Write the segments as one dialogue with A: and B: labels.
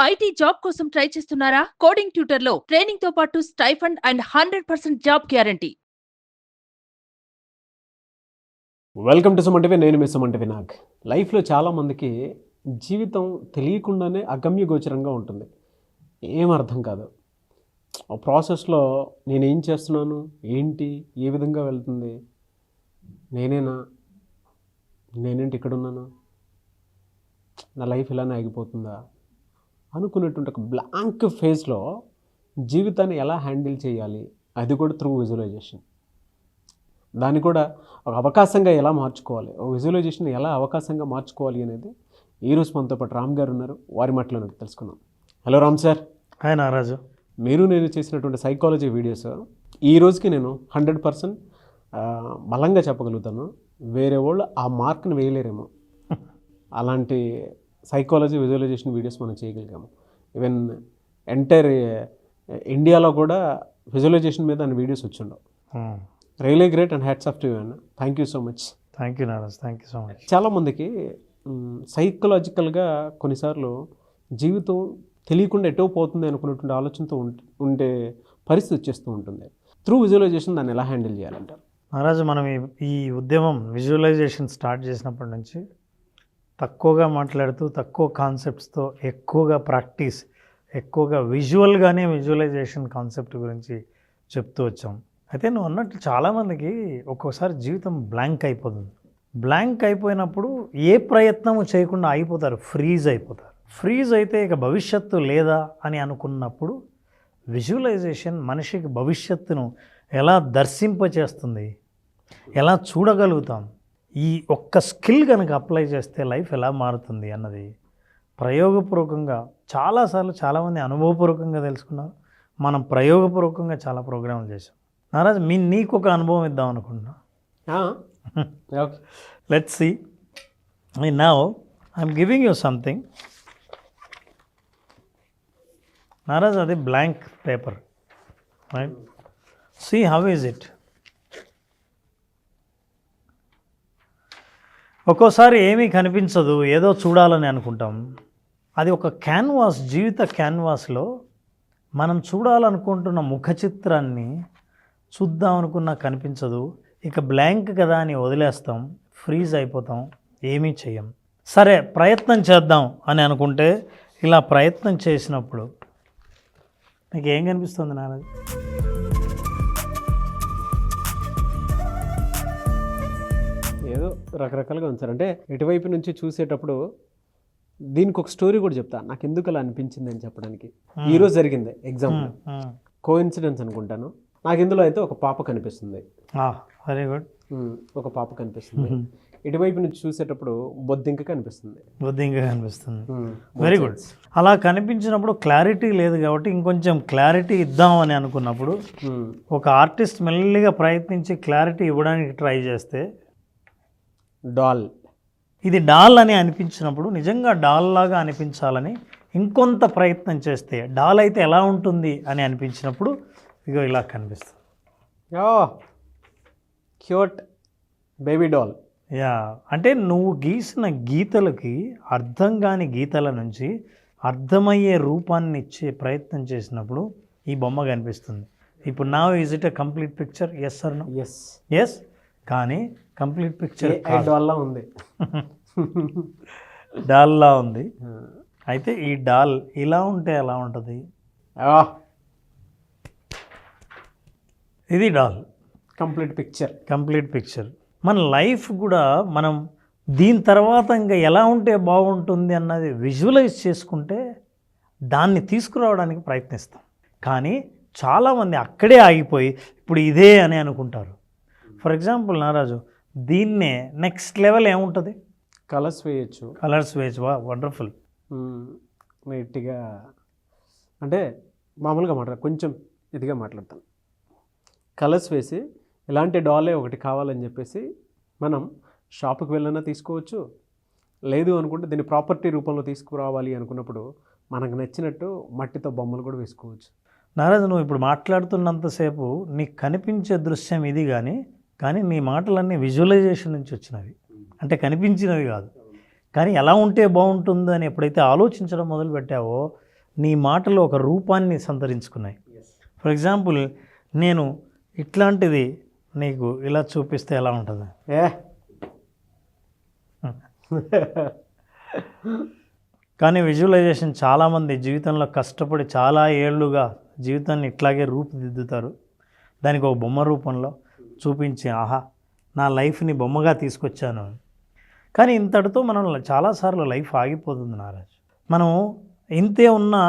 A: IT job కోసం try చేస్తున్నారా? Coding ట్యూటర్లో training తో పాటు stipend and 100% job guarantee.
B: Welcome to Suman TV. నేను మీ సుమన్ టీవీ. నాకు లైఫ్లో చాలామందికి జీవితం తెలియకుండానే అగమ్యగోచరంగా ఉంటుంది. ఏం అర్థం కాదు. ఆ ప్రాసెస్లో నేనేం చేస్తున్నాను, ఏంటి, ఏ విధంగా వెళ్తుంది, నేనేంటి ఇక్కడున్నాను, నా లైఫ్ ఇలానే ఆగిపోతుందా అనుకునేటువంటి ఒక బ్లాంక్ ఫేజ్లో జీవితాన్ని ఎలా హ్యాండిల్ చేయాలి, అది కూడా త్రూ విజువలైజేషన్. దాన్ని కూడా ఒక అవకాశంగా ఎలా మార్చుకోవాలి, ఒక విజువలైజేషన్ ఎలా అవకాశంగా మార్చుకోవాలి అనేది ఈరోజు మనతో పాటు రామ్ గారు ఉన్నారు. వారి మాటలో తెలుసుకుందాం. Hello Ram sir.
C: హాయ్ నారాజు.
B: నేను చేసినటువంటి సైకాలజీ వీడియోస్ ఈ రోజుకి నేను 100% బలంగా చెప్పగలుగుతాను. వేరే వాళ్ళు ఆ మార్క్ని వేయలేరేమో, అలాంటి సైకాలజీ విజువలైజేషన్ వీడియోస్ మనం చేయగలిగాము. ఈవెన్ ఎంటైర్ ఇండియాలో కూడా విజువలైజేషన్ మీద అన్ని వీడియోస్ వచ్చిండవు. Really great and hats off to you అన్న. Thank you so much.
C: Thank you Naraj. Thank you so much.
B: చాలామందికి సైకలాజికల్గా కొన్నిసార్లు జీవితం తెలియకుండా ఎటో పోతుంది అనుకున్నటువంటి ఆలోచనతో ఉండే పరిస్థితి వచ్చేస్తూ ఉంటుంది. త్రూ విజువలైజేషన్ దాన్ని ఎలా హ్యాండిల్ చేయాలంటారు?
C: నారాజు, మనం ఈ ఉద్యమం విజువలైజేషన్ స్టార్ట్ చేసినప్పటి నుంచి తక్కువగా మాట్లాడుతూ తక్కువ కాన్సెప్ట్స్తో ఎక్కువగా ప్రాక్టీస్, ఎక్కువగా విజువల్గానే విజువలైజేషన్ కాన్సెప్ట్ గురించి చెప్తూ వచ్చాం. అయితే నువ్వు అన్నట్టు చాలామందికి ఒక్కోసారి జీవితం బ్లాంక్ అయిపోతుంది. బ్లాంక్ అయిపోయినప్పుడు ఏ ప్రయత్నము చేయకుండా అయిపోతారు, ఫ్రీజ్ అయిపోతారు. ఫ్రీజ్ అయితే ఇక భవిష్యత్తు లేదా అని అనుకున్నప్పుడు విజువలైజేషన్ మనిషికి భవిష్యత్తును ఎలా దర్శింపచేస్తుంది, ఎలా చూడగలుగుతాం, ఈ ఒక్క స్కిల్ కనుక అప్లై చేస్తే లైఫ్ ఎలా మారుతుంది అన్నది ప్రయోగపూర్వకంగా చాలాసార్లు చాలామంది అనుభవపూర్వకంగా తెలుసుకున్నారు. మనం ప్రయోగపూర్వకంగా చాలా ప్రోగ్రాంలు చేసాం. నారాజ్, నీకు ఒక అనుభవం ఇద్దాం అనుకుంటున్నా. Let's see. Now I'm giving you something. Naraj, అది blank paper, right? See how is it. ఒక్కోసారి ఏమీ కనిపించదు, ఏదో చూడాలని అనుకుంటాం. అది ఒక క్యాన్వాస్, జీవిత క్యాన్వాస్లో మనం చూడాలనుకుంటున్న ముఖ చిత్రాన్ని చూద్దాం అనుకున్నా కనిపించదు. ఇక బ్లాంక్ కదా అని వదిలేస్తాం, ఫ్రీజ్ అయిపోతాం, ఏమీ చెయ్యం. సరే, ప్రయత్నం చేద్దాం అని అనుకుంటే ఇలా ప్రయత్నం చేసినప్పుడు నీకు ఏం కనిపిస్తుంది నారాజు?
B: ఏదో రకరకాలుగా ఉంచారు. అంటే ఇటువైపు నుంచి చూసేటప్పుడు దీనికి ఒక స్టోరీ కూడా చెప్తా, నాకు ఎందుకు అలా అనిపించింది అని చెప్పడానికి. ఈరోజు జరిగింది ఎగ్జాంపుల్, కోఇన్సిడెన్స్ అనుకుంటాను. నాకు ఇందులో అయితే ఒక పాప కనిపిస్తుంది.
C: Very good.
B: ఒక పాప కనిపిస్తుంది. ఇటువైపు నుంచి చూసేటప్పుడు బొద్దింక కనిపిస్తుంది.
C: Very good. అలా కనిపించినప్పుడు క్లారిటీ లేదు కాబట్టి ఇంకొంచెం క్లారిటీ ఇద్దామని అనుకున్నప్పుడు ఒక ఆర్టిస్ట్ మెల్లిగా ప్రయత్నించి క్లారిటీ ఇవ్వడానికి ట్రై చేస్తే
B: డాల్,
C: ఇది డాల్ అని అనిపించినప్పుడు నిజంగా డాల్ లాగా అనిపించాలని ఇంకొంత ప్రయత్నం చేస్తే డాల్ అయితే ఎలా ఉంటుంది అని అనిపించినప్పుడు ఇగో ఇలా కనిపిస్తుంది.
B: Cute baby doll.
C: యా, అంటే నువ్వు గీసిన గీతలకి అర్థం కాని గీతల నుంచి అర్థమయ్యే రూపాన్ని ఇచ్చే ప్రయత్నం చేసినప్పుడు ఈ బొమ్మ కనిపిస్తుంది. ఇప్పుడు నా is it a complete picture? Yes or no? Yes. కానీ కంప్లీట్ పిక్చర్
B: డాల్లా ఉంది.
C: డాల్లా ఉంది. అయితే ఈ డాల్ ఇలా ఉంటే ఎలా ఉంటుంది? ఇది డాల్, కంప్లీట్ పిక్చర్. మన లైఫ్ కూడా మనం దీని తర్వాత ఇంకా ఎలా ఉంటే బాగుంటుంది అన్నది విజువలైజ్ చేసుకుంటే దాన్ని తీసుకురావడానికి ప్రయత్నిస్తాం. కానీ చాలామంది అక్కడే ఆగిపోయి ఇప్పుడు ఇదే అని అనుకుంటారు. ఫర్ ఎగ్జాంపుల్ నారాజు, దీన్నే నెక్స్ట్ లెవెల్ ఏముంటుంది?
B: కలర్స్ వేయచ్చు.
C: వా వండర్ఫుల్.
B: నీట్గా, అంటే మామూలుగా కొంచెం ఇదిగా మాట్లాడతాను. కలర్స్ వేసి ఇలాంటి డాలే ఒకటి కావాలని చెప్పేసి మనం షాపుకి వెళ్ళినా తీసుకోవచ్చు. లేదు అనుకుంటే దీన్ని ప్రాపర్టీ రూపంలో తీసుకురావాలి అనుకున్నప్పుడు మనకు నచ్చినట్టు మట్టితో బొమ్మలు కూడా వేసుకోవచ్చు.
C: నారాజు, నువ్వు ఇప్పుడు మాట్లాడుతున్నంతసేపు నీకు కనిపించే దృశ్యం ఇది, కానీ నీ మాటలన్నీ విజువలైజేషన్ నుంచి వచ్చినవి, అంటే కనిపించినవి కాదు. కానీ ఎలా ఉంటే బాగుంటుందో అని ఎప్పుడైతే ఆలోచించడం మొదలుపెట్టావో నీ మాటలు ఒక రూపాన్ని సంతరించుకున్నాయి. ఫర్ ఎగ్జాంపుల్, నేను ఇట్లాంటిది నీకు ఇలా చూపిస్తే ఎలా ఉంటుంది? కానీ విజువలైజేషన్ చాలామంది జీవితంలో కష్టపడి చాలా ఏళ్ళుగా జీవితాన్ని ఇట్లాగే రూపుదిద్దుతారు. దానికి ఒక బొమ్మ రూపంలో చూపించి, ఆహా నా లైఫ్ని బొమ్మగా తీసుకొచ్చాను. కానీ ఇంతటితో మనం చాలాసార్లు లైఫ్ ఆగిపోతుంది నారాజ్. మనం ఇంతే ఉన్నా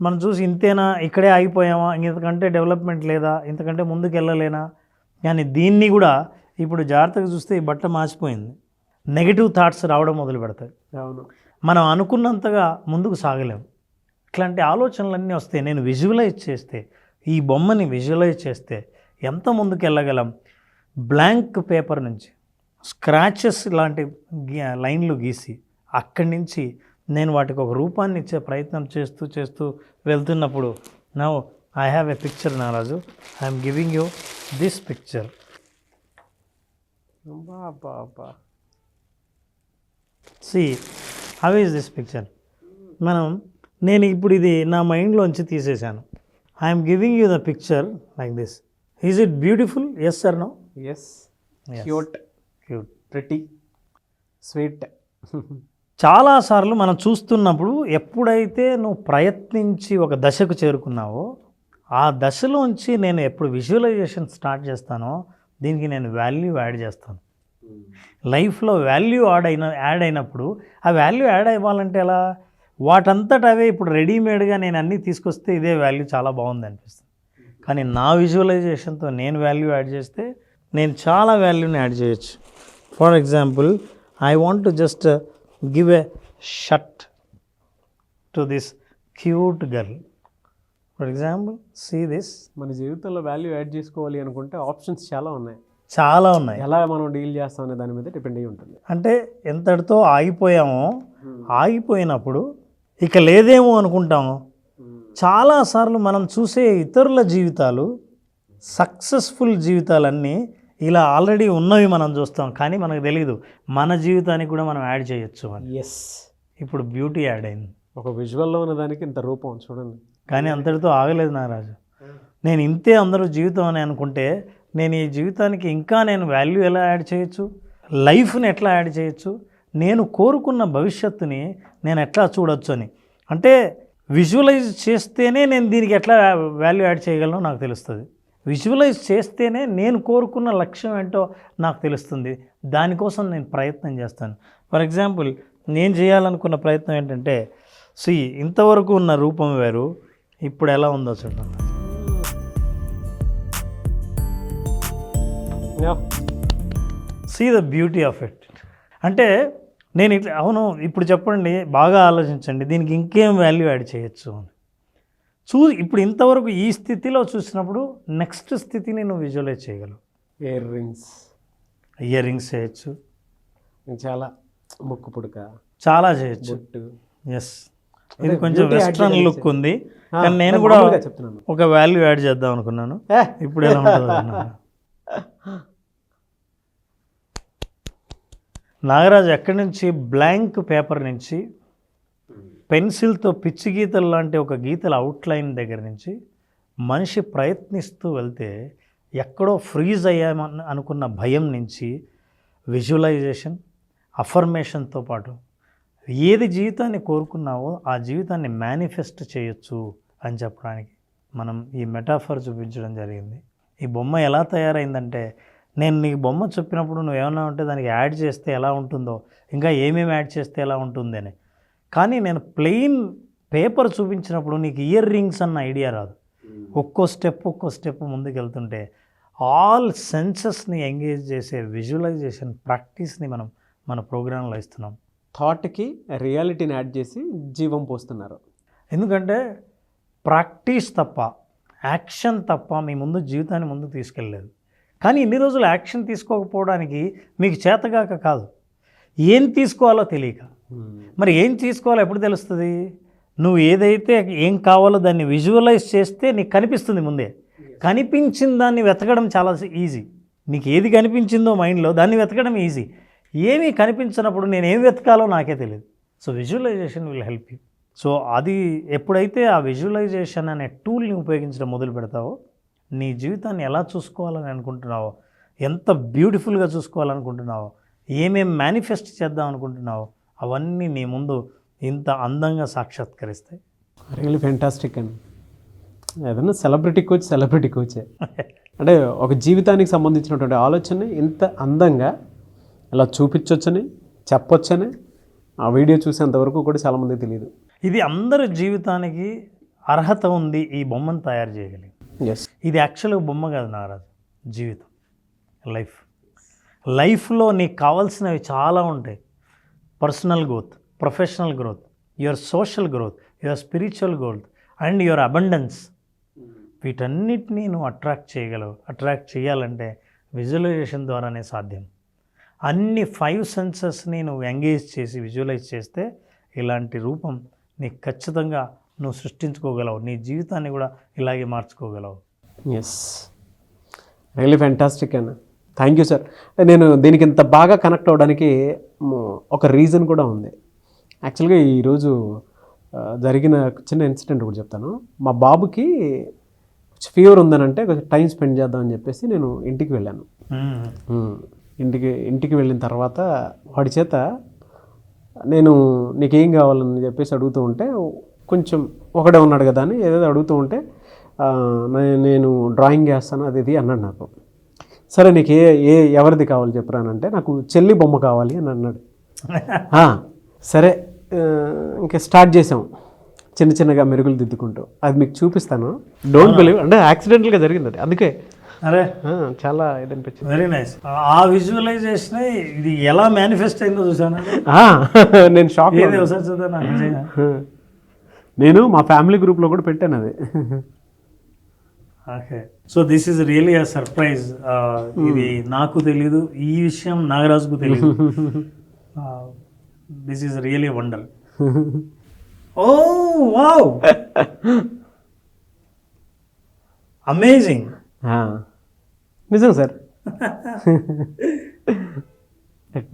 C: మనం చూసి ఇంతేనా, ఇక్కడే ఆగిపోయామా, ఇంతకంటే డెవలప్మెంట్ లేదా, ఇంతకంటే ముందుకు వెళ్ళలేనా. కానీ దీన్ని కూడా ఇప్పుడు జాగ్రత్తగా చూస్తే ఈ బట్ట మార్చిపోయింది. నెగిటివ్ థాట్స్ రావడం మొదలు పెడతాయి.
B: అవును,
C: మనం అనుకున్నంతగా ముందుకు సాగలేము. ఇట్లాంటి ఆలోచనలన్నీ వస్తే, నేను విజువలైజ్ చేస్తే, ఈ బొమ్మని విజువలైజ్ చేస్తే ఎంత ముందుకు వెళ్ళగలం. బ్లాంక్ పేపర్ నుంచి స్క్రాచెస్ లాంటి లైన్లు గీసి అక్కడి నుంచి నేను వాటికి ఒక రూపాన్ని ఇచ్చే ప్రయత్నం చేస్తూ చేస్తూ వెళ్తున్నప్పుడు, now I have a picture Naraj, I'm giving you this picture. See how is this picture? నేను ఇప్పుడు ఇది నా మైండ్లోంచి తీసేశాను. I'm giving you the picture like this. Is it beautiful? Yes or no?
B: Yes. Cute, pretty, sweet.
C: చాలాసార్లు మనం చూస్తున్నప్పుడు ఎప్పుడైతే నువ్వు ప్రయత్నించి ఒక దశకు చేరుకున్నావో, ఆ దశలోంచి నేను ఎప్పుడు విజువలైజేషన్ స్టార్ట్ చేస్తానో దీనికి నేను వాల్యూ యాడ్ చేస్తాను. లైఫ్లో వాల్యూ యాడ్ అయినప్పుడు, ఆ వాల్యూ యాడ్ అవ్వాలంటే ఎలా? వాటంతట అవే ఇప్పుడు రెడీమేడ్గా నేను అన్నీ తీసుకొస్తే ఇదే వాల్యూ చాలా బాగుంది అనిపిస్తుంది. కానీ నా విజువలైజేషన్తో నేను వాల్యూ యాడ్ చేస్తే నేను చాలా వాల్యూని యాడ్ చేయొచ్చు. For example, I want to just give a shirt to this cute girl. For example, see this.
B: మన జీవితంలో వాల్యూ యాడ్ చేసుకోవాలి అనుకుంటే ఆప్షన్స్ చాలా ఉన్నాయి.
C: ఎలా
B: మనం డీల్ చేస్తాం అనే దాని మీద డిపెండ్ అయ్యి ఉంటుంది.
C: అంటే ఎంతటితో ఆగిపోయామో, ఆగిపోయినప్పుడు ఇక లేదేమో అనుకుంటాము. చాలాసార్లు మనం చూసే ఇతరుల జీవితాలు, సక్సెస్ఫుల్ జీవితాలన్నీ ఇలా ఆల్రెడీ ఉన్నవి మనం చూస్తాం. కానీ మనకు తెలియదు మన జీవితానికి కూడా మనం యాడ్ చేయొచ్చు అని.
B: ఎస్,
C: ఇప్పుడు బ్యూటీ యాడ్ అయింది.
B: ఒక విజువల్లో ఉన్న దానికి ఇంత రూపం చూడండి.
C: కానీ అంతటితో ఆగలేదు నారాజు. నేను ఇంతే అందరూ జీవితం అని అనుకుంటే, నేను ఈ జీవితానికి ఇంకా నేను వాల్యూ ఎలా యాడ్ చేయొచ్చు, లైఫ్ని ఎట్లా యాడ్ చేయొచ్చు, నేను కోరుకున్న భవిష్యత్తుని నేను ఎట్లా చూడొచ్చు అని. అంటే విజువలైజ్ చేస్తేనే నేను దీనికి ఎట్లా వాల్యూ యాడ్ చేయగలను నాకు తెలుస్తుంది. విజువలైజ్ చేస్తేనే నేను కోరుకున్న లక్ష్యం ఏంటో నాకు తెలుస్తుంది. దానికోసం నేను ప్రయత్నం చేస్తాను. ఫర్ ఎగ్జాంపుల్, నేను చేయాలనుకున్న ప్రయత్నం ఏంటంటే, ఇంతవరకు ఉన్న రూపం వేరు, ఇప్పుడు ఎలా ఉందో చూడండి. See the beauty of it. అంటే నేను ఇట్లా, అవును ఇప్పుడు చెప్పండి, బాగా ఆలోచించండి, దీనికి ఇంకేం వాల్యూ యాడ్ చేయొచ్చు అని ఇప్పుడు ఇంతవరకు ఈ స్థితిలో చూసినప్పుడు నెక్స్ట్ స్థితిని నువ్వు విజువలైజ్ చేయగలవు. ఇయర్ రింగ్స్ చేయొచ్చు,
B: చాలా ముక్కు పుడక,
C: చాలా చేయొచ్చు. ఎస్, ఇది కొంచెం వెస్ట్రన్ లుక్ ఉంది, కానీ నేను కూడా ఒక వాల్యూ యాడ్ చేద్దాం అనుకున్నాను. ఇప్పుడు ఎలా ఉంటుంది అన్నాను. నాగరాజు ఎక్కడి నుంచి బ్లాంక్ పేపర్ నుంచి పెన్సిల్తో పిచ్చి గీతలు లాంటి ఒక గీతల అవుట్లైన్ దగ్గర నుంచి మనిషి ప్రయత్నిస్తూ వెళ్తే ఎక్కడో ఫ్రీజ్ అయ్యామని అనుకున్న భయం నుంచి విజువలైజేషన్, అఫర్మేషన్తో పాటు ఏది జీవితాన్ని కోరుకున్నావో ఆ జీవితాన్ని మేనిఫెస్ట్ చేయొచ్చు అని చెప్పడానికి మనం ఈ మెటాఫర్ చూపించడం జరిగింది. ఈ బొమ్మ ఎలా తయారైందంటే, నేను నీకు బొమ్మ చెప్పినప్పుడు నువ్వేమన్నా ఉంటే దానికి యాడ్ చేస్తే ఎలా ఉంటుందో, ఇంకా ఏమేమి యాడ్ చేస్తే ఎలా ఉంటుంది అని. కానీ నేను ప్లెయిన్ పేపర్ చూపించినప్పుడు నీకు ఇయర్ రింగ్స్ అన్న ఐడియా రాదు. ఒక్కో స్టెప్ ముందుకు వెళ్తుంటే ఆల్ సెన్సెస్ని ఎంగేజ్ చేసే విజువలైజేషన్ ప్రాక్టీస్ని మనం మన ప్రోగ్రాంలో ఇస్తున్నాం.
B: థాట్కి రియాలిటీని యాడ్ చేసి జీవం పోస్తున్నారు.
C: ఎందుకంటే ప్రాక్టీస్ తప్ప, యాక్షన్ తప్ప మీ ముందు జీవితాన్ని ముందుకు తీసుకెళ్ళలేదు. కానీ ఇన్ని రోజులు యాక్షన్ తీసుకోకపోవడానికి మీకు చేతగాక కాదు, ఏం తీసుకోవాలో తెలియక. మరి ఏం తీసుకోవాలో ఎప్పుడు తెలుస్తుంది? నువ్వు ఏదైతే ఏం కావాలో దాన్ని విజువలైజ్ చేస్తే నీకు కనిపిస్తుంది ముందే. కనిపించిన దాన్ని వెతకడం చాలా ఈజీ. నీకు ఏది కనిపించిందో మైండ్లో దాన్ని వెతకడం ఈజీ. ఏమీ కనిపించినప్పుడు నేను ఏం వెతకాలో నాకే తెలియదు. So visualization will help you. సో అది ఎప్పుడైతే ఆ విజువలైజేషన్ అనే టూల్ని ఉపయోగించడం మొదలు పెడతావో నీ జీవితాన్ని ఎలా చూసుకోవాలని అనుకుంటున్నావో, ఎంత బ్యూటిఫుల్గా చూసుకోవాలనుకుంటున్నావో, ఏమేం మేనిఫెస్ట్ చేద్దాం అనుకుంటున్నావో అవన్నీ నీ ముందు ఇంత అందంగా సాక్షాత్కరిస్తాయి.
B: రియల్లీ ఫెంటాస్టిక్ అండి. ఏదన్నా సెలబ్రిటీ కోచే అంటే ఒక జీవితానికి సంబంధించినటువంటి ఆలోచనని ఇంత అందంగా ఇలా చూపించవచ్చని చెప్పొచ్చని ఆ వీడియో చూసేంతవరకు కూడా చాలామందికి తెలియదు.
C: ఇది అందరి జీవితానికి అర్హత ఉంది ఈ బొమ్మను తయారు చేయగలిగి.
B: ఎస్,
C: ఇది యాక్చువల్గా బొమ్మ కాదు నారాజు, జీవితం, లైఫ్లో నీకు కావాల్సినవి చాలా ఉంటాయి. Personal growth, professional growth, your social growth, your spiritual growth and your abundance. వీటన్నిటినీ నువ్వు అట్రాక్ట్ చేయాలంటే విజువలైజేషన్ ద్వారానే సాధ్యం. అన్ని 5 సెన్సెస్ని నువ్వు ఎంగేజ్ చేసి విజువలైజ్ చేస్తే ఇలాంటి రూపం నీకు ఖచ్చితంగా నువ్వు సృష్టించుకోగలవు. నీ జీవితాన్ని కూడా ఇలాగే మార్చుకోగలవు.
B: ఎస్, రియల్లీ ఫ్యాంటాస్టిక్ అన్న. Thank you sir. నేను దీనికి ఇంత బాగా కనెక్ట్ అవ్వడానికి ఒక రీజన్ కూడా ఉంది. యాక్చువల్గా ఈరోజు జరిగిన చిన్న ఇన్సిడెంట్ కూడా చెప్తాను. మా బాబుకి ఫీవర్ ఉందనంటే కొంచెం టైం స్పెండ్ చేద్దామని చెప్పేసి నేను ఇంటికి వెళ్ళాను. ఇంటికి వెళ్ళిన తర్వాత వాడి చేత నేను నీకేం కావాలని చెప్పేసి అడుగుతూ ఉంటే, కొంచెం ఒకడే ఉన్నాడు కదా అని ఏదేదో అడుగుతూ ఉంటే నేను డ్రాయింగ్ చేస్తాను అది ఇది అన్నాడు నాకు. సరే నీకు ఎవరిది కావాలి చెప్పరానంటే నాకు చెల్లి బొమ్మ కావాలి అని అన్నాడు. సరే ఇంకా స్టార్ట్ చేసాం చిన్నగా మెరుగులు దిద్దుకుంటూ. అది మీకు చూపిస్తాను, డోంట్ బిలీవ్. అంటే యాక్సిడెంటల్గా జరిగింది అది, అందుకే
C: అరే
B: చాలా ఇది అనిపించింది.
C: Very nice. ఆ విజువలైజేషన్ ఇది ఎలా మేనిఫెస్ట్ అయిందో చూసాను
B: నేను షాక్. నేను మా ఫ్యామిలీ గ్రూప్లో కూడా పెట్టాను అది.
C: Okay, so this is really a surprise. ఇది నాకు తెలీదు, ఈ విషయం నాగరాజుకు తెలీదు. This is really wonder. Oh wow, amazing.
B: నిజం సార్,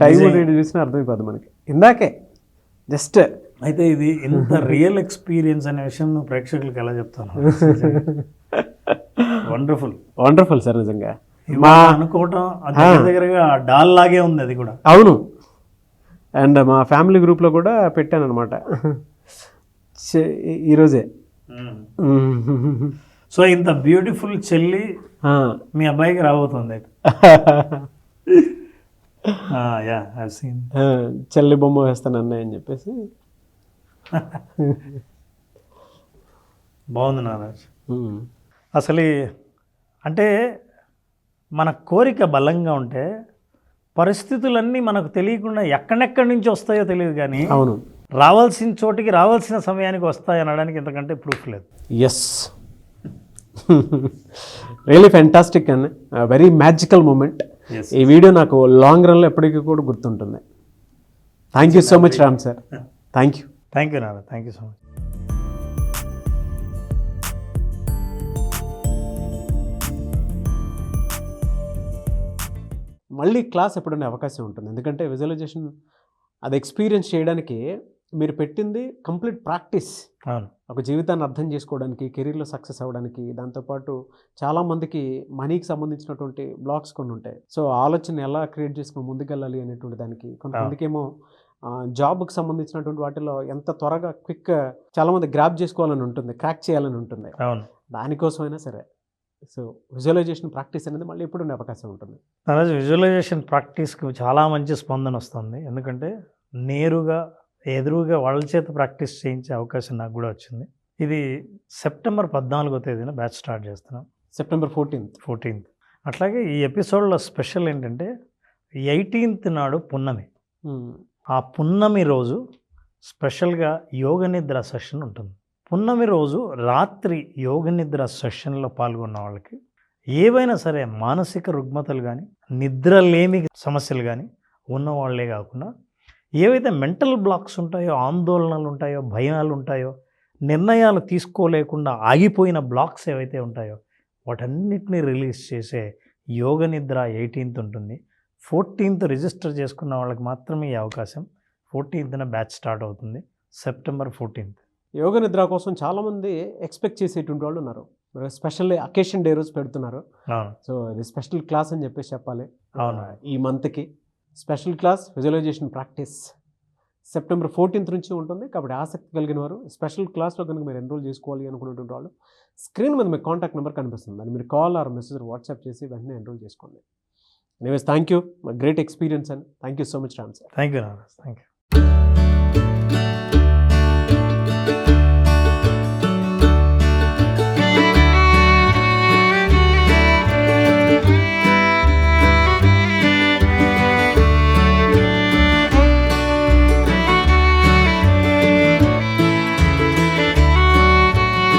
B: టైం చూసినా అర్థమైపోద్ది మనకి ఇందాకే జస్ట్.
C: అయితే ఇది ఇంత రియల్ ఎక్స్పీరియన్స్ అనే విషయం నువ్వు ప్రేక్షకులకు ఎలా చెప్తాను?
B: వండర్ఫుల్ సార్, నిజంగా
C: మా అనుకోవటం దగ్గరగా డాల్ లాగే ఉంది అది కూడా.
B: అవును, అండ్ మా ఫ్యామిలీ గ్రూప్లో కూడా పెట్టాను అనమాట ఈరోజే.
C: సో ఇంత బ్యూటిఫుల్ చెల్లి మీ అబ్బాయికి రాబోతుంది.
B: చెల్లి బొమ్మ వేస్తాను అన్నయ్య అని చెప్పేసి.
C: బాగుంది నారాజ్. అసలు అంటే మన కోరిక బలంగా ఉంటే పరిస్థితులన్నీ మనకు తెలియకుండా ఎక్కడెక్కడి నుంచి వస్తాయో తెలియదు, కానీ
B: అవును
C: రావాల్సిన చోటికి రావాల్సిన సమయానికి వస్తాయి అనడానికి ఇంతకంటే ప్రూఫ్ లేదు.
B: Yes, really fantastic and very magical moment. ఈ వీడియో నాకు లాంగ్ రన్లో ఎప్పటికీ కూడా గుర్తుంటుంది. Thank you so much Ram sir. Thank you
C: Nara, thank you so much.
B: మళ్ళీ క్లాస్ ఎప్పుడైనా అవకాశం ఉంటుంది, ఎందుకంటే విజువలైజేషన్ అది ఎక్స్పీరియన్స్ చేయడానికి మీరు పెట్టింది కంప్లీట్ ప్రాక్టీస్.
C: అవును,
B: ఒక జీవితాన్ని అర్థం చేసుకోవడానికి, కెరీర్లో సక్సెస్ అవ్వడానికి, దాంతోపాటు చాలామందికి మనీకి సంబంధించినటువంటి బ్లాక్స్ కొన్ని ఉంటాయి. సో ఆలోచన ఎలా క్రియేట్ చేసుకుని ముందుకెళ్ళాలి అనేటువంటి దానికి, కొంతమందికి ఏమో జాబ్కి సంబంధించినటువంటి వాటిలో ఎంత త్వరగా క్విక్ చాలామంది గ్రాప్ చేసుకోవాలని ఉంటుంది, క్రాక్ చేయాలని ఉంటుంది.
C: అవును,
B: దానికోసమైనా సరే సో విజువలైజేషన్ ప్రాక్టీస్ అనేది మళ్ళీ ఎప్పుడు అవకాశం ఉంటుంది.
C: అలాగే విజువలైజేషన్ ప్రాక్టీస్కి చాలా మంచి స్పందన వస్తుంది, ఎందుకంటే నేరుగా ఎదురుగా వాళ్ళ చేత ప్రాక్టీస్ చేయించే అవకాశం నాకు కూడా వచ్చింది. ఇది సెప్టెంబర్ 14వ తేదీన బ్యాచ్ స్టార్ట్ చేస్తున్నాం.
B: September 14th.
C: అట్లాగే ఈ ఎపిసోడ్లో స్పెషల్ ఏంటంటే 18th నాడు పున్నమి. ఆ పున్నమి రోజు స్పెషల్గా యోగ నిద్ర సెషన్ ఉంటుంది. పున్నమి రోజు రాత్రి యోగ నిద్ర సెషన్లో పాల్గొన్న వాళ్ళకి ఏవైనా సరే మానసిక రుగ్మతలు కానీ, నిద్రలేమి సమస్యలు కానీ ఉన్నవాళ్లే కాకుండా ఏవైతే మెంటల్ బ్లాక్స్ ఉంటాయో, ఆందోళనలు ఉంటాయో, భయాలు ఉంటాయో, నిర్ణయాలు తీసుకోలేకుండా ఆగిపోయిన బ్లాక్స్ ఏవైతే ఉంటాయో వాటన్నిటిని రిలీజ్ చేసే యోగ నిద్ర 18th ఉంటుంది. 14th రిజిస్టర్ చేసుకున్న వాళ్ళకి మాత్రమే ఈ అవకాశం. 14th బ్యాచ్ స్టార్ట్ అవుతుంది, సెప్టెంబర్ 14th.
B: యోగ నిద్ర కోసం చాలామంది ఎక్స్పెక్ట్ చేసేటువంటి వాళ్ళు ఉన్నారు. స్పెషల్ అకేషన్ డే రోజు పెడుతున్నారు.
C: అవును
B: సో ఇది స్పెషల్ క్లాస్ అని చెప్పేసి చెప్పాలి.
C: అవును.
B: ఈ మంత్కి special class visualization practice September 14th నుంచి ఉంటుంది. కాబట్టి ఆసక్తి కలిగిన వారు స్పెషల్ క్లాస్లో కనుక మీరు ఎన్రోల్ చేసుకోవాలి అనుకునేటువంటి వాళ్ళు స్క్రీన్ మీద మీకు కాంటాక్ట్ నెంబర్ కనిపిస్తుంది. దాన్ని మీరు కాల్ ఆర్ మెసేజ్ వాట్సాప్ చేసి వెంటనే ఎన్రోల్ చేసుకోండి. Anyways thank you, great experience and thank you so much Ram sir.
C: Thank you Nagaraj, thank you.